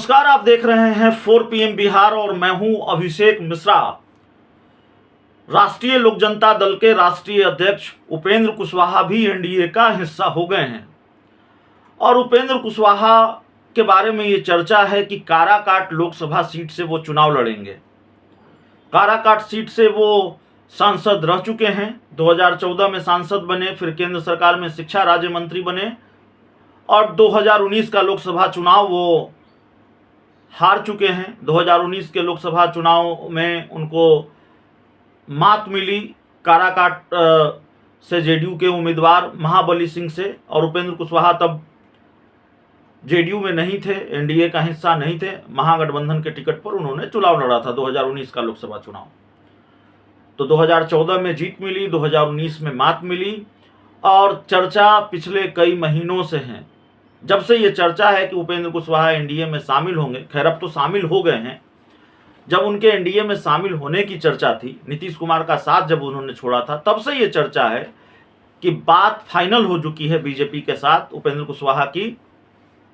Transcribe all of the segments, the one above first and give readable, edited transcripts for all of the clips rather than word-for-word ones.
नमस्कार, आप देख रहे हैं 4 PM बिहार और मैं हूं अभिषेक मिश्रा। राष्ट्रीय लोक जनता दल के राष्ट्रीय अध्यक्ष उपेंद्र कुशवाहा भी एनडीए का हिस्सा हो गए हैं और उपेंद्र कुशवाहा के बारे में ये चर्चा है कि काराकाट लोकसभा सीट से वो चुनाव लड़ेंगे। काराकाट सीट से वो सांसद रह चुके हैं, 2014 में सांसद बने, फिर केंद्र सरकार में शिक्षा राज्य मंत्री बने और 2019 का लोकसभा चुनाव वो हार चुके हैं। 2019 के लोकसभा चुनाव में उनको मात मिली काराकाट से जेडीयू के उम्मीदवार महाबली सिंह से, और उपेंद्र कुशवाहा तब जेडीयू में नहीं थे, एनडीए का हिस्सा नहीं थे। महागठबंधन के टिकट पर उन्होंने चुनाव लड़ा था 2019 का लोकसभा चुनाव। तो 2014 में जीत मिली, 2019 में मात मिली और चर्चा पिछले कई महीनों से है। जब से ये चर्चा है कि उपेंद्र कुशवाहा एनडीए में शामिल होंगे, खैर अब तो शामिल हो गए हैं, जब उनके एनडीए में शामिल होने की चर्चा थी, नीतीश कुमार का साथ जब उन्होंने छोड़ा था, तब से ये चर्चा है कि बात फाइनल हो चुकी है बीजेपी के साथ उपेंद्र कुशवाहा की,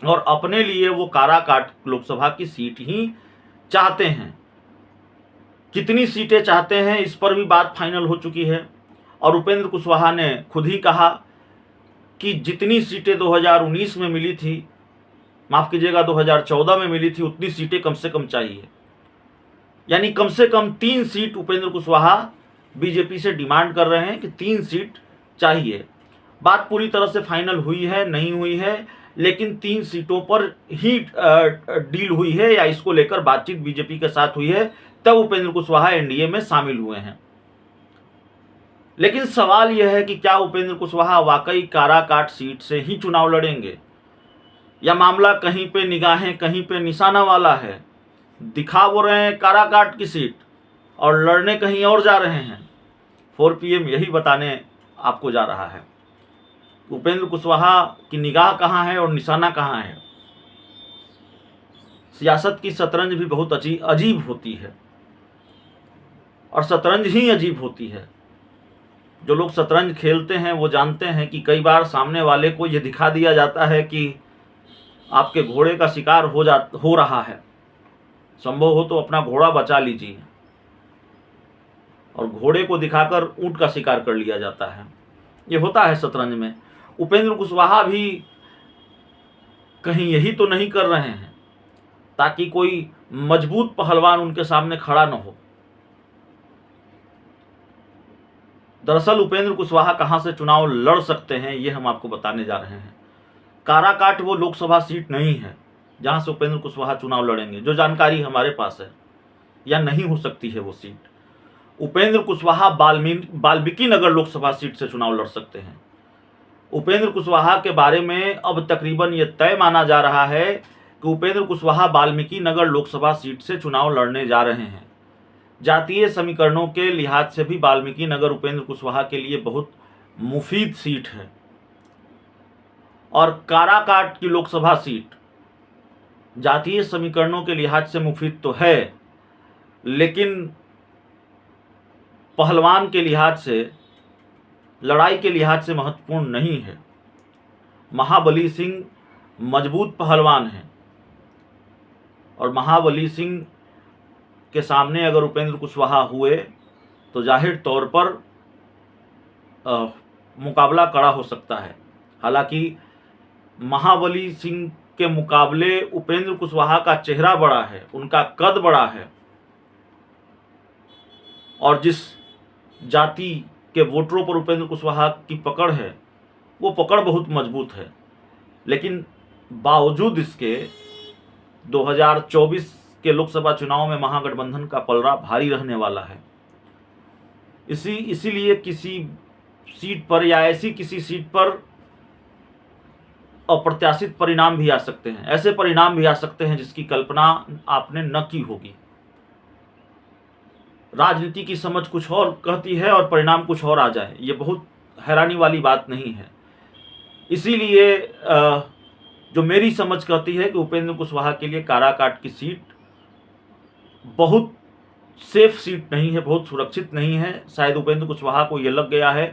और अपने लिए वो काराकाट लोकसभा की सीट ही चाहते हैं। कितनी सीटें चाहते हैं इस पर भी बात फाइनल हो चुकी है और उपेंद्र कुशवाहा ने खुद ही कहा कि जितनी सीटें 2019 में मिली थी, माफ कीजिएगा 2014 में मिली थी, उतनी सीटें कम से कम चाहिए। यानी कम से कम 3 सीट उपेंद्र कुशवाहा बीजेपी से डिमांड कर रहे हैं कि 3 सीट चाहिए। बात पूरी तरह से फाइनल हुई है नहीं हुई है, लेकिन 3 सीटों पर ही डील हुई है या इसको लेकर बातचीत बीजेपी के साथ हुई है, तब उपेंद्र कुशवाहा एनडीए में शामिल हुए हैं। लेकिन सवाल यह है कि क्या उपेंद्र कुशवाहा वाकई काराकाट सीट से ही चुनाव लड़ेंगे या मामला कहीं पे निगाहें कहीं पे निशाना वाला है। दिखा वो रहे हैं काराकाट की सीट और लड़ने कहीं और जा रहे हैं। 4 PM यही बताने आपको जा रहा है उपेंद्र कुशवाहा की निगाह कहाँ है और निशाना कहाँ है। सियासत की शतरंज भी बहुत अजीब होती है और शतरंज ही अजीब होती है। जो लोग शतरंज खेलते हैं वो जानते हैं कि कई बार सामने वाले को ये दिखा दिया जाता है कि आपके घोड़े का शिकार हो रहा है, संभव हो तो अपना घोड़ा बचा लीजिए, और घोड़े को दिखाकर ऊंट का शिकार कर लिया जाता है। ये होता है शतरंज में। उपेंद्र कुशवाहा भी कहीं यही तो नहीं कर रहे हैं ताकि कोई मजबूत पहलवान उनके सामने खड़ा न हो। दरअसल उपेंद्र कुशवाहा कहां से चुनाव लड़ सकते हैं ये हम आपको बताने जा रहे हैं। काराकाट वो लोकसभा सीट नहीं है जहां से उपेंद्र कुशवाहा चुनाव लड़ेंगे, जो जानकारी हमारे पास है, या नहीं हो सकती है वो सीट। उपेंद्र कुशवाहा वाल्मीकि नगर लोकसभा सीट से चुनाव लड़ सकते हैं। उपेंद्र कुशवाहा के बारे में अब तकरीबन ये तय माना जा रहा है कि उपेंद्र कुशवाहा वाल्मीकि नगर लोकसभा सीट से चुनाव लड़ने जा रहे हैं। जातीय समीकरणों के लिहाज से भी वाल्मीकि नगर उपेंद्र कुशवाहा के लिए बहुत मुफीद सीट है, और काराकाट की लोकसभा सीट जातीय समीकरणों के लिहाज से मुफीद तो है, लेकिन पहलवान के लिहाज से, लड़ाई के लिहाज से महत्वपूर्ण नहीं है। महाबली सिंह मजबूत पहलवान हैं और महाबली सिंह के सामने अगर उपेंद्र कुशवाहा हुए तो जाहिर तौर पर मुकाबला कड़ा हो सकता है। हालांकि महाबली सिंह के मुकाबले उपेंद्र कुशवाहा का चेहरा बड़ा है, उनका कद बड़ा है, और जिस जाति के वोटरों पर उपेंद्र कुशवाहा की पकड़ है वो पकड़ बहुत मजबूत है। लेकिन बावजूद इसके 2024 के लोकसभा चुनाव में महागठबंधन का पलड़ा भारी रहने वाला है। इसीलिए किसी सीट पर या ऐसी किसी सीट पर अप्रत्याशित परिणाम भी आ सकते हैं। ऐसे परिणाम भी आ सकते हैं जिसकी कल्पना आपने न की होगी। राजनीति की समझ कुछ और कहती है और परिणाम कुछ और आ जाए, ये बहुत हैरानी वाली बात नहीं है। इसीलिए जो मेरी समझ कहती है कि उपेंद्र कुशवाहा के लिए काराकाट की सीट बहुत सेफ सीट नहीं है, बहुत सुरक्षित नहीं है। शायद उपेंद्र कुशवाहा को ये लग गया है,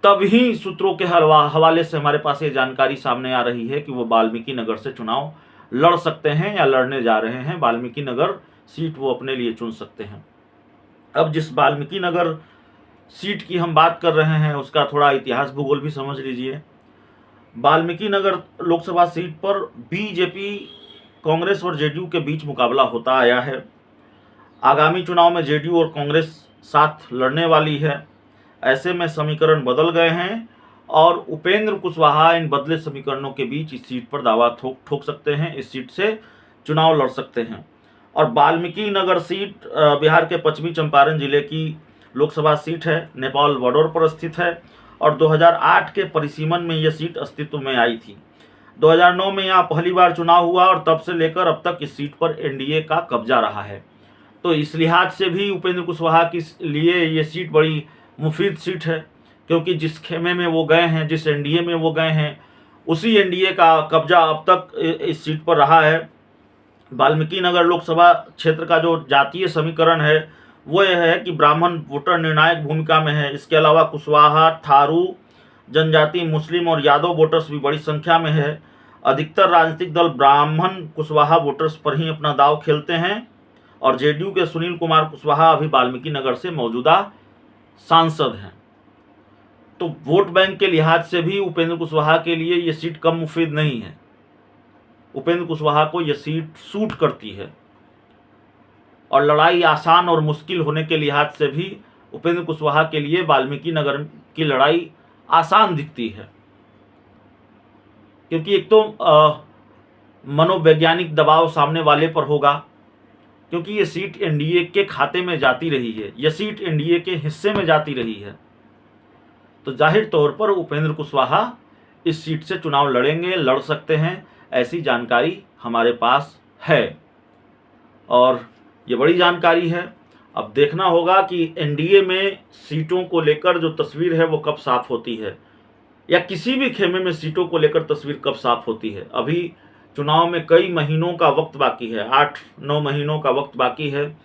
तभी सूत्रों के हवाले से हमारे पास ये जानकारी सामने आ रही है कि वो वाल्मीकि नगर से चुनाव लड़ सकते हैं या लड़ने जा रहे हैं। वाल्मीकि नगर सीट वो अपने लिए चुन सकते हैं। अब जिस वाल्मीकि नगर सीट की हम बात कर रहे हैं उसका थोड़ा इतिहास भूगोल भी समझ लीजिए। वाल्मीकि नगर लोकसभा सीट पर बीजेपी, कांग्रेस और जेडीयू के बीच मुकाबला होता आया है। आगामी चुनाव में जेडीयू और कांग्रेस साथ लड़ने वाली है। ऐसे में समीकरण बदल गए हैं और उपेंद्र कुशवाहा इन बदले समीकरणों के बीच इस सीट पर दावा ठोक सकते हैं, इस सीट से चुनाव लड़ सकते हैं। और वाल्मीकि नगर सीट बिहार के पश्चिमी चंपारण जिले की लोकसभा सीट है, नेपाल बॉर्डर पर स्थित है और 2008 के परिसीमन में यह सीट अस्तित्व में आई थी। 2009 में यहाँ पहली बार चुनाव हुआ और तब से लेकर अब तक इस सीट पर एनडीए का कब्जा रहा है। तो इस लिहाज से भी उपेंद्र कुशवाहा के लिए ये सीट बड़ी मुफीद सीट है, क्योंकि जिस खेमे में वो गए हैं, जिस एनडीए में वो गए हैं, उसी एनडीए का कब्जा अब तक इस सीट पर रहा है। वाल्मीकि नगर लोकसभा क्षेत्र का जो जातीय समीकरण है वो यह है कि ब्राह्मण वोटर निर्णायक भूमिका में है। इसके अलावा कुशवाहा, थारू जनजाति, मुस्लिम और यादव वोटर्स भी बड़ी संख्या में है। अधिकतर राजनीतिक दल ब्राह्मण कुशवाहा वोटर्स पर ही अपना दाव खेलते हैं और जेडीयू के सुनील कुमार कुशवाहा अभी वाल्मीकि नगर से मौजूदा सांसद हैं। तो वोट बैंक के लिहाज से भी उपेंद्र कुशवाहा के लिए ये सीट कम मुफीद नहीं है। उपेंद्र कुशवाहा को यह सीट सूट करती है और लड़ाई आसान और मुश्किल होने के लिहाज से भी उपेंद्र कुशवाहा के लिए वाल्मीकि नगर की लड़ाई आसान दिखती है, क्योंकि एक तो मनोवैज्ञानिक दबाव सामने वाले पर होगा, क्योंकि ये सीट एनडीए के खाते में जाती रही है, यह सीट एनडीए के हिस्से में जाती रही है। तो जाहिर तौर पर उपेंद्र कुशवाहा इस सीट से चुनाव लड़ेंगे, लड़ सकते हैं, ऐसी जानकारी हमारे पास है और ये बड़ी जानकारी है। अब देखना होगा कि एनडीए में सीटों को लेकर जो तस्वीर है वो कब साफ होती है, या किसी भी खेमे में सीटों को लेकर तस्वीर कब साफ होती है। अभी चुनाव में कई महीनों का वक्त बाकी है, 8-9 महीनों का वक्त बाकी है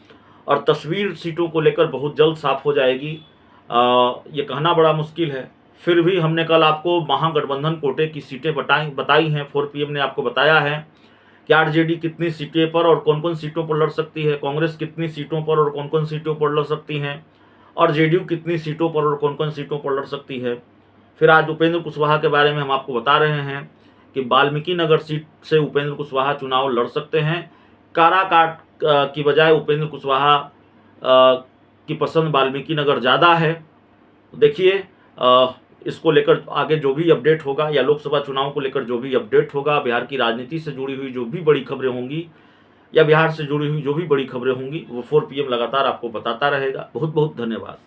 और तस्वीर सीटों को लेकर बहुत जल्द साफ हो जाएगी। ये कहना बड़ा मुश्किल है। फिर भी हमने कल आपको महागठबंधन कोटे की सीटें बताई हैं। 4PM ने आपको बताया है कि आरजेडी कितनी सीटें पर और कौन कौन सीटों पर लड़ सकती है, कांग्रेस कितनी सीटों पर और कौन कौन सीटों पर लड़ सकती हैं, और जेडीयू कितनी सीटों पर और कौन कौन सीटों पर लड़ सकती है। फिर आज उपेंद्र कुशवाहा के बारे में हम आपको बता रहे हैं कि वाल्मीकि नगर सीट से उपेंद्र कुशवाहा चुनाव लड़ सकते हैं। काराकाट की बजाय उपेंद्र कुशवाहा की पसंद वाल्मीकि नगर ज़्यादा है। देखिए इसको लेकर आगे जो भी अपडेट होगा, या लोकसभा चुनाव को लेकर जो भी अपडेट होगा, बिहार की राजनीति से जुड़ी हुई जो भी बड़ी खबरें होंगी या बिहार से जुड़ी हुई जो भी बड़ी खबरें होंगी, वो 4PM लगातार आपको बताता रहेगा। बहुत बहुत धन्यवाद।